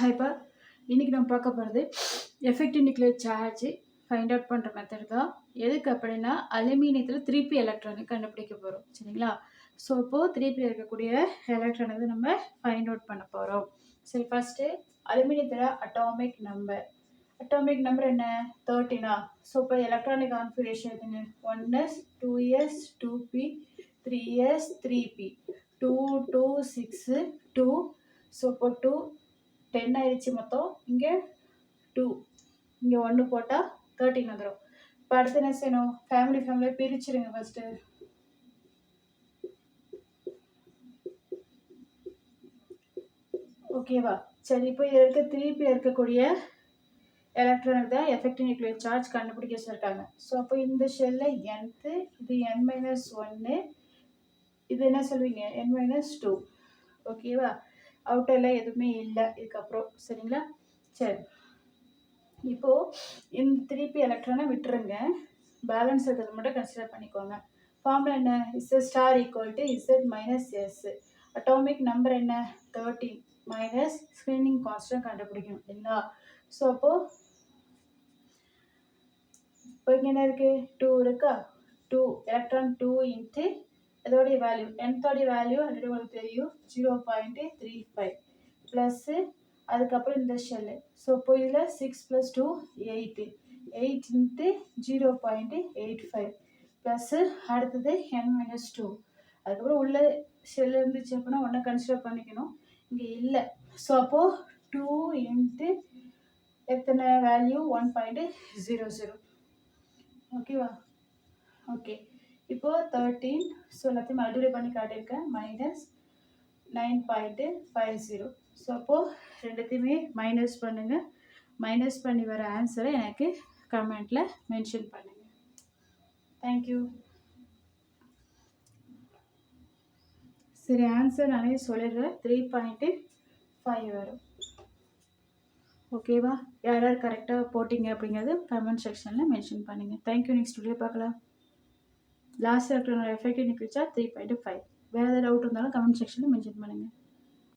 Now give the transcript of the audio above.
இப்போ இன்றைக்கி நம்ம பார்க்க போகிறது effective nuclear charge find out பண்ணுற மெத்தட் தான். எதுக்கு அப்படின்னா அலுமினியத்தில் 3p எலக்ட்ரானை கண்டுபிடிக்க போகிறோம். சரிங்களா? ஸோ இப்போது 3p இருக்கக்கூடிய எலக்ட்ரான் வந்து நம்ம ஃபைண்ட் அவுட் பண்ண போகிறோம். சரி, ஃபஸ்ட்டு அலுமினியத்தில் அட்டாமிக் நம்பர் என்ன? 13. ஸோ இப்போ எலக்ட்ரானிக் கான்ஃபிகரேஷன் எதுங்க? 1s 2s 2p 3s 3p 2 2 6 2. So இப்போ 2 10 ஆயிடுச்சு மொத்தம். இங்கே 2 இங்கே 1 போட்டால் 13 வந்துடும். இப்போ அடுத்து என்ன செய்யணும்? ஃபேமிலியை பிரிச்சுடுங்க ஃபஸ்ட்டு. ஓகேவா? சரி, இப்போ இதில் இருக்க 3p இருக்கக்கூடிய எலக்ட்ரானுக்கு தான் எஃபெக்டிவ் நியூக்ளியர் சார்ஜ் கண்டுபிடிக்க சொல்லியிருக்காங்க. ஸோ அப்போ இந்த ஷெல்லில் nth, இது n-1, இது என்ன சொல்லுவீங்க? n-2. ஓகேவா? அவுட்டரில் எதுவுமே இல்லை இதுக்கப்புறம். சரிங்களா? சரி, இப்போது இந்த 3p எலக்ட்ரானை விட்டுருங்க. பேலன்ஸ் இருக்கிறது மட்டும் கன்சிடர் பண்ணிக்கோங்க. ஃபார்முலா என்ன? Z star equal to Z-S. Atomic number என்ன? 13 மைனஸ் ஸ்க்ரீனிங் கான்ஸ்டன்ட் கண்டுபிடிக்கணும் இல்லைங்களா? ஸோ அப்போது இப்போ இங்கே என்ன இருக்குது? 2 இருக்கா? 2 எலக்ட்ரான் 2 இன்ட்டு அதோடைய வேல்யூ nத்தோடைய வேல்யூ ஆல்ரெடி உங்களுக்கு தெரியும் 0.35 ப்ளஸ்ஸு அதுக்கப்புறம் இந்த ஷெல்லு. ஸோ இப்போ இதில் 6 + 2 8 இன்ட்டு 0.85 ப்ளஸ்ஸு அடுத்தது n-2. அதுக்கப்புறம் உள்ள ஷெல் இருந்துச்சு அப்படின்னா ஒன்றை கன்சிடர் பண்ணிக்கணும். இங்கே இல்லை. ஸோ அப்போது 2 இன்ட்டு எத்தனை வேல்யூ? 1.00. ஓகேவா? ஓகே, இப்போது 13. ஸோ எல்லாத்தையும் மல்டிப்ளை பண்ணி காட்டியிருக்கேன். -9.50. ஸோ அப்போது ரெண்டுத்தையுமே மைனஸ் பண்ணுங்கள். மைனஸ் பண்ணி வர ஆன்சரை எனக்கு கமெண்ட்டில் மென்ஷன் பண்ணுங்கள். தேங்க்யூ. சரி, ஆன்சர் நானே சொல்லிடுறேன். 3.5 வரும். ஓகேவா? யார் யார் கரெக்டாக போட்டிங்க அப்படிங்கிறது கமெண்ட் செக்ஷனில் மென்ஷன் பண்ணுங்கள். தேங்க்யூ. நெக்ஸ்ட் வீடியோ பார்க்கலாம். லாஸ்ட் எலக்ட்ரானோட எஃபெக்டிவ் நியூக்ளியர் சார்ஜ் 3.5. வேறு ஏதாவது டவுட் இருந்தாலும் கமெண்ட் செக்ஷனில் மென்ஷன் பண்ணுங்கள்.